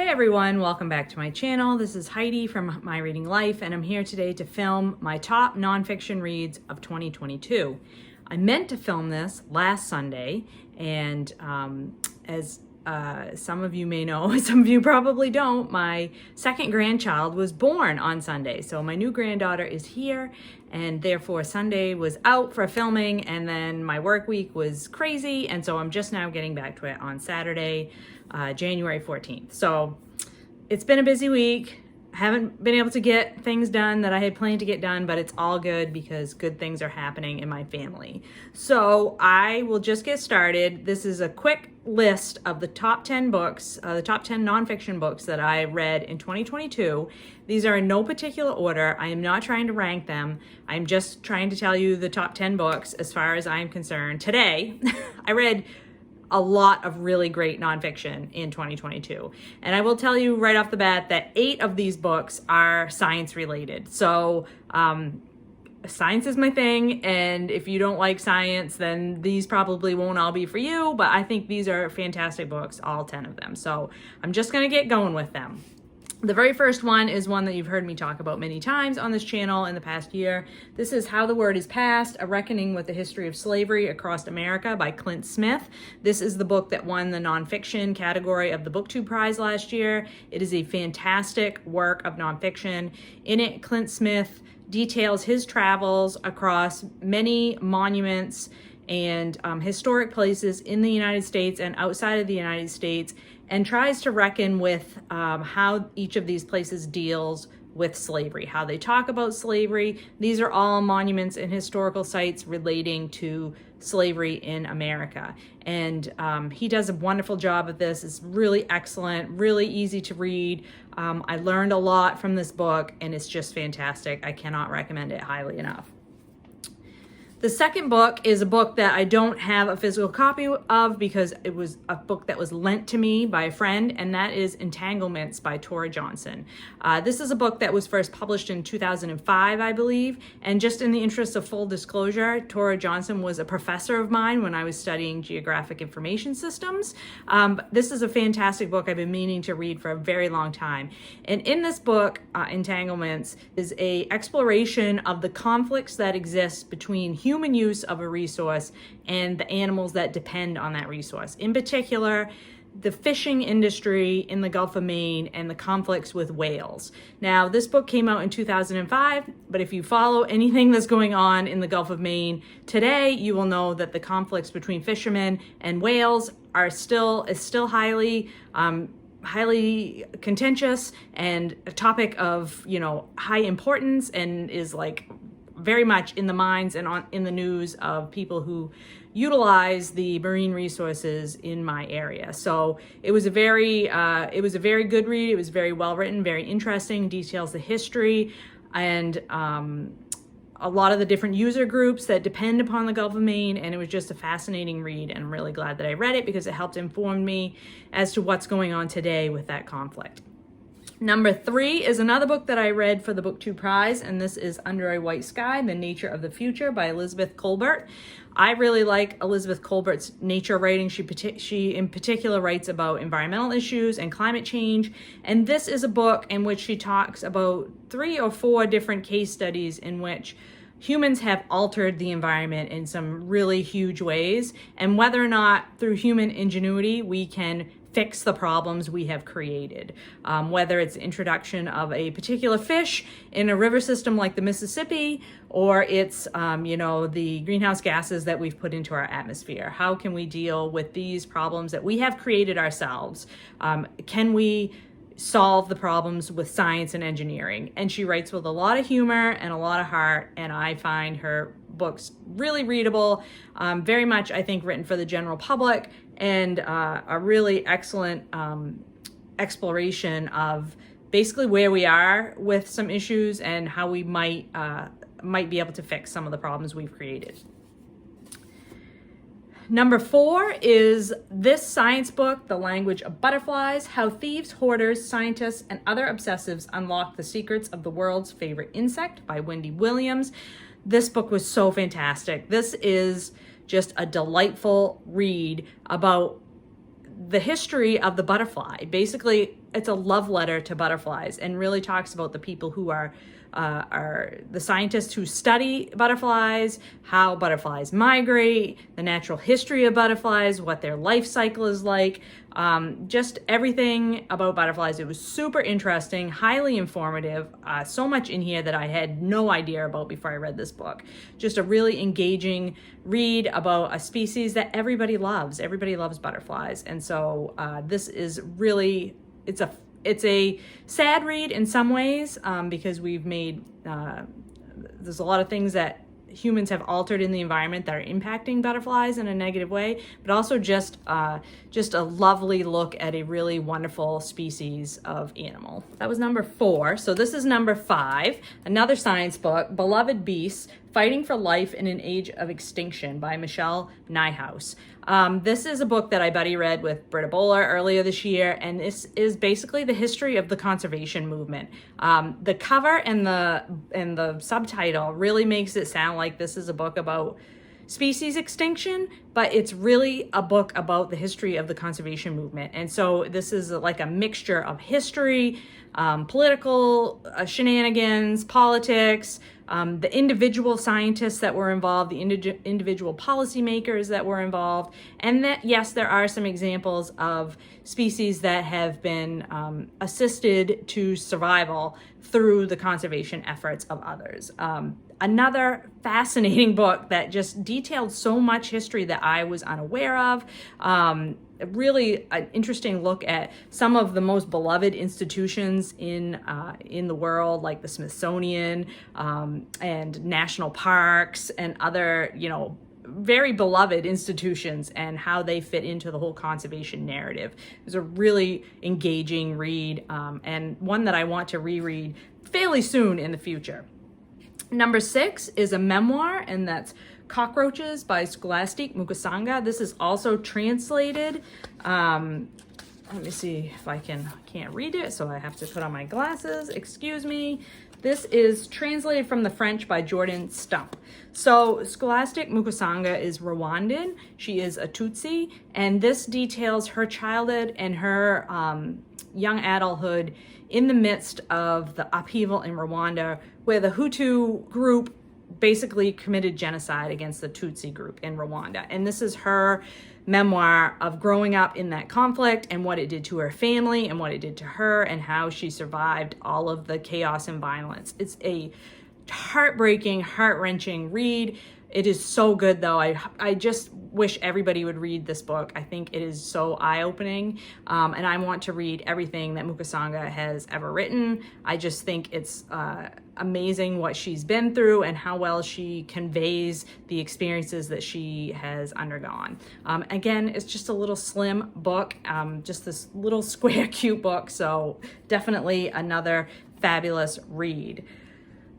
everyone, welcome back to my channel. This is Heidi from My Reading Life, and I'm here today to film my top nonfiction reads of 2022. I meant to film this last Sunday, and as some of you may know, some of you probably don't, my second grandchild was born on Sunday. So my new granddaughter is here, and therefore Sunday was out for filming, and then my work week was crazy, and so I'm just now getting back to it on Saturday, January 14th. So it's been a busy week. Haven't been able to get things done that I had planned to get done, but it's all good because good things are happening in my family. So I will just get started. This is a quick list of the top 10 books, the top 10 nonfiction books that I read in 2022. These are in no particular order. I am not trying to rank them. I'm just trying to tell you the top 10 books as far as I'm concerned. Today, I read a lot of really great nonfiction in 2022. And I will tell you right off the bat that 8 of these books are science related. So science is my thing, and if you don't like science, then these probably won't all be for you, but I think these are fantastic books, all 10 of them. So I'm just gonna get going with them. The very first one is one that you've heard me talk about many times on this channel in the past year. This is How the Word is Passed, A Reckoning with the History of Slavery Across America by Clint Smith. This is the book that won the nonfiction category of the BookTube Prize last year. It is a fantastic work of nonfiction. In it, Clint Smith details his travels across many monuments and historic places in the United States and outside of the United States, and tries to reckon with how each of these places deals with slavery, how they talk about slavery. These are all monuments and historical sites relating to slavery in America. And he does a wonderful job of this. It's really excellent, really easy to read. I learned a lot from this book, and it's just fantastic. I cannot recommend it highly enough. The second book is a book that I don't have a physical copy of because it was a book that was lent to me by a friend, and that is Entanglements by Tora Johnson. This is a book that was first published in 2005, I believe, and just in the interest of full disclosure, Tora Johnson was a professor of mine when I was studying geographic information systems. This is a fantastic book I've been meaning to read for a very long time. And in this book, Entanglements, is an exploration of the conflicts that exist between human use of a resource and the animals that depend on that resource. In particular, the fishing industry in the Gulf of Maine and the conflicts with whales. Now, this book came out in 2005, but if you follow anything that's going on in the Gulf of Maine today, you will know that the conflicts between fishermen and whales are still highly contentious and a topic of, high importance, and is like very much in the minds and in the news of people who utilize the marine resources in my area. So it was a very good read. It was very well written, very interesting, details the history and a lot of the different user groups that depend upon the Gulf of Maine, and it was just a fascinating read, and I'm really glad that I read it because it helped inform me as to what's going on today with that conflict. Number 3 is another book that I read for the BookTube Prize, and this is Under a White Sky, The Nature of the Future by Elizabeth Kolbert. I really like Elizabeth Kolbert's nature writing. She in particular writes about environmental issues and climate change, and this is a book in which she talks about 3 or 4 different case studies in which humans have altered the environment in some really huge ways, and whether or not through human ingenuity we can fix the problems we have created. Whether it's the introduction of a particular fish in a river system like the Mississippi, or it's, the greenhouse gases that we've put into our atmosphere. How can we deal with these problems that we have created ourselves? Can we solve the problems with science and engineering? And she writes with a lot of humor and a lot of heart, and I find her books really readable, very much, I think, written for the general public, and a really excellent exploration of basically where we are with some issues and how we might be able to fix some of the problems we've created. Number 4 is this science book, The Language of Butterflies, How Thieves, Hoarders, Scientists, and Other Obsessives Unlock the Secrets of the World's Favorite Insect by Wendy Williams. This book was so fantastic. This is just a delightful read about the history of the butterfly. Basically, it's a love letter to butterflies, and really talks about the people who are the scientists who study butterflies, how butterflies migrate, the natural history of butterflies, what their life cycle is like, just everything about butterflies. It was super interesting, highly informative, so much in here that I had no idea about before I read this book. Just a really engaging read about a species that everybody loves. Everybody loves butterflies. And so this is really, it's a sad read in some ways, because we've made, there's a lot of things that humans have altered in the environment that are impacting butterflies in a negative way, but also just a lovely look at a really wonderful species of animal. That was number 4. So this is number 5, another science book, Beloved Beasts, Fighting for Life in an Age of Extinction by Michelle Nijhuis. This is a book that I buddy read with Britta Bowler earlier this year, and this is basically the history of the conservation movement. The cover and the subtitle really makes it sound like this is a book about species extinction, but it's really a book about the history of the conservation movement. And so this is like a mixture of history, political shenanigans, politics, the individual scientists that were involved, the individual policymakers that were involved, and that, yes, there are some examples of species that have been assisted to survival through the conservation efforts of others. Another fascinating book that just detailed so much history that I was unaware of. Really an interesting look at some of the most beloved institutions in the world, like the Smithsonian and national parks and other, very beloved institutions, and how they fit into the whole conservation narrative. It was a really engaging read, and one that I want to reread fairly soon in the future. Number 6 is a memoir, and that's Cockroaches by Scholastic Mukasanga. This is also translated. Let me see if I can't read it, so I have to put on my glasses. Excuse me. This is translated from the French by Jordan Stump. So Scholastic Mukasanga is Rwandan. She is a Tutsi, and this details her childhood and her young adulthood in the midst of the upheaval in Rwanda, where the Hutu group basically committed genocide against the Tutsi group in Rwanda. And this is her memoir of growing up in that conflict and what it did to her family and what it did to her and how she survived all of the chaos and violence. It's a heartbreaking, heart-wrenching read. It is so good, though. I just wish everybody would read this book. I think it is so eye-opening, and I want to read everything that Mukasanga has ever written. I just think it's amazing what she's been through and how well she conveys the experiences that she has undergone. Again, it's just a little slim book, just this little square cute book, so definitely another fabulous read.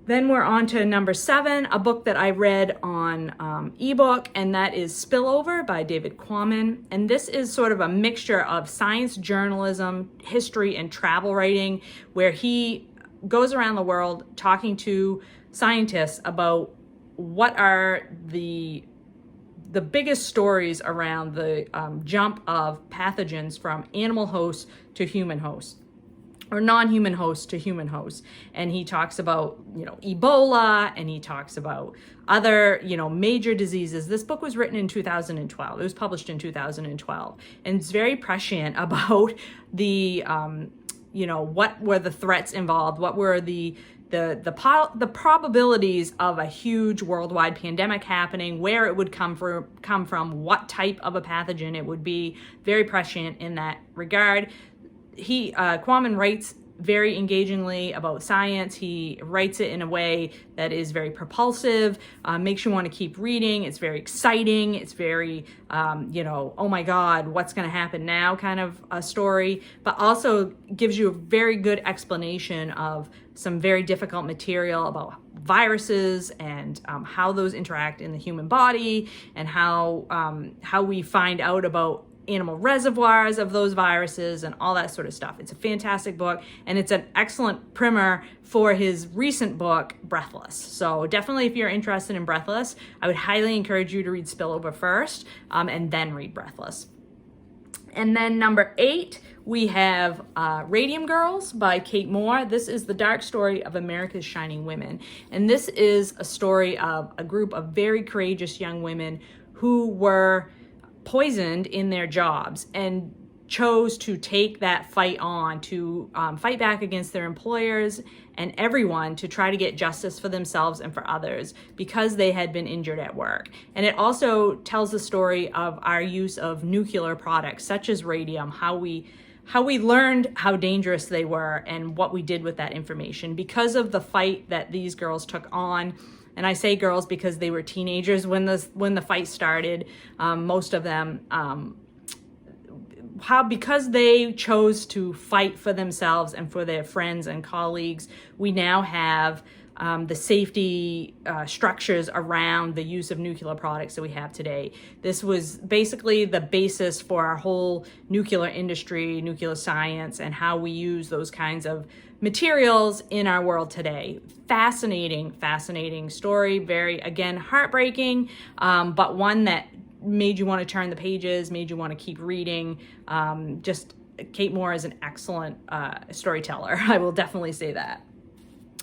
Then we're on to number 7, a book that I read on ebook, and that is Spillover by David Quammen. And this is sort of a mixture of science journalism, history, and travel writing, where he goes around the world talking to scientists about what are the biggest stories around the jump of pathogens from animal hosts to human hosts, or non-human hosts to human hosts. And he talks about, Ebola, and he talks about other, major diseases. This book was written in 2012. It was published in 2012. And it's very prescient about the, what were the threats involved? What were the probabilities of a huge worldwide pandemic happening, where it would come from, what type of a pathogen it would be. Very prescient in that regard. Quammen writes very engagingly about science. He writes it in a way that is very propulsive, makes you want to keep reading. It's very exciting. It's very, oh my God, what's going to happen now kind of a story, but also gives you a very good explanation of some very difficult material about viruses and how those interact in the human body, and how we find out about animal reservoirs of those viruses and all that sort of stuff. It's a fantastic book, and it's an excellent primer for his recent book, Breathless. So definitely, if you're interested in Breathless, I would highly encourage you to read Spillover first, and then read Breathless. And then number 8 we have Radium Girls by Kate Moore. This is the dark story of America's shining women. And this is a story of a group of very courageous young women who were poisoned in their jobs and chose to take that fight on, to fight back against their employers and everyone to try to get justice for themselves and for others because they had been injured at work. And it also tells the story of our use of nuclear products such as radium, how we learned how dangerous they were and what we did with that information because of the fight that these girls took on. And I say girls because they were teenagers when the fight started, most of them, because they chose to fight for themselves and for their friends and colleagues, we now have the safety structures around the use of nuclear products that we have today. This was basically the basis for our whole nuclear industry, nuclear science, and how we use those kinds of materials in our world today. Fascinating, fascinating story. Very, again, heartbreaking, but one that made you want to turn the pages, made you want to keep reading. Just Kate Moore is an excellent storyteller. I will definitely say that.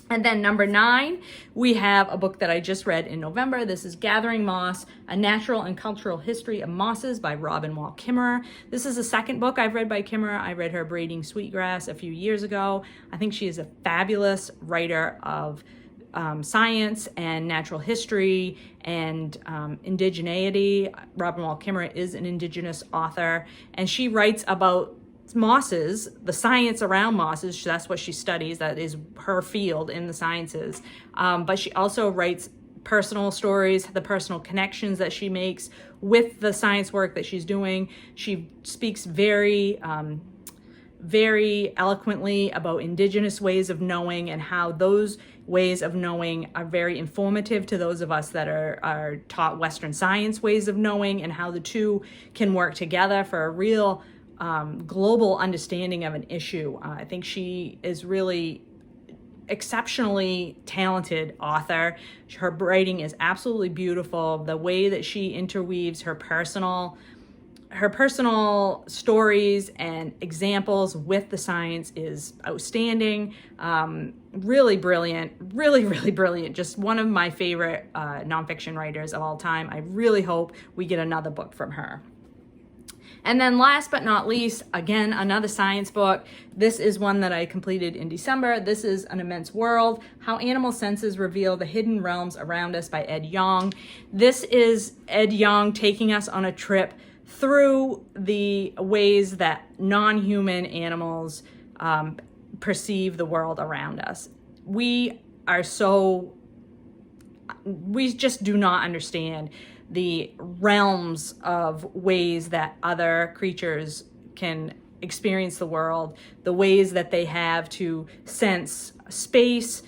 And then number 9, we have a book that I just read in November. This is Gathering Moss, A Natural and Cultural History of Mosses by Robin Wall Kimmerer. This is the second book I've read by Kimmerer. I read her Braiding Sweetgrass a few years ago. I think she is a fabulous writer of science and natural history and indigeneity. Robin Wall Kimmerer is an indigenous author, and she writes about mosses, the science around mosses. That's what she studies. That is her field in the sciences. But she also writes personal stories, the personal connections that she makes with the science work that she's doing. She speaks very eloquently about indigenous ways of knowing and how those ways of knowing are very informative to those of us that are taught Western science ways of knowing, and how the two can work together for a real global understanding of an issue. I think she is really exceptionally talented author. Her writing is absolutely beautiful. The way that she interweaves her personal stories and examples with the science is outstanding. Really brilliant, really brilliant. Just one of my favorite nonfiction writers of all time. I really hope we get another book from her. And then last but not least, again, another science book. This is one that I completed in December. This is An Immense World, How Animal Senses Reveal the Hidden Realms Around Us by Ed Yong. This is Ed Yong taking us on a trip through the ways that non-human animals perceive the world around us. We just do not understand the realms of ways that other creatures can experience the world, the ways that they have to sense space,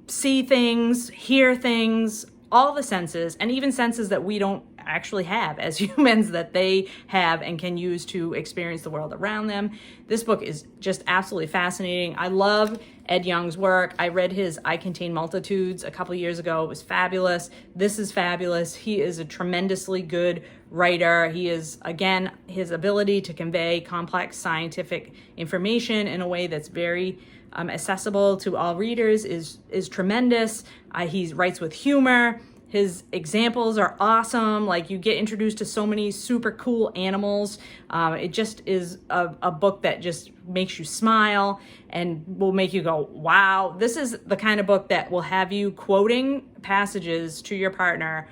see things, hear things, all the senses, and even senses that we don't actually have as humans that they have and can use to experience the world around them. This book is just absolutely fascinating. I love Ed Yong's work. I read his I Contain Multitudes a couple years ago. It was fabulous. This is fabulous. He is a tremendously good writer. He is, again, his ability to convey complex scientific information in a way that's very accessible to all readers is tremendous. He writes with humor. His examples are awesome. Like, you get introduced to so many super cool animals. It just is a book that just makes you smile and will make you go, wow. This is the kind of book that will have you quoting passages to your partner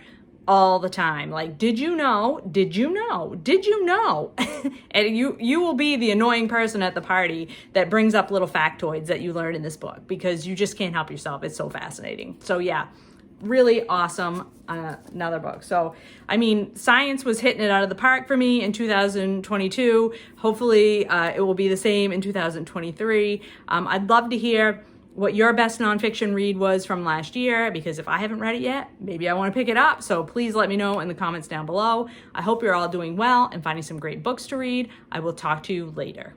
all the time. Like, did you know? Did you know? Did you know? And you will be the annoying person at the party that brings up little factoids that you learned in this book because you just can't help yourself. It's so fascinating. So yeah. Really awesome, another book. So, I mean, science was hitting it out of the park for me in 2022. Hopefully, it will be the same in 2023. I'd love to hear what your best nonfiction read was from last year, because if I haven't read it yet, maybe I want to pick it up. So please let me know in the comments down below. I hope you're all doing well and finding some great books to read. I will talk to you later.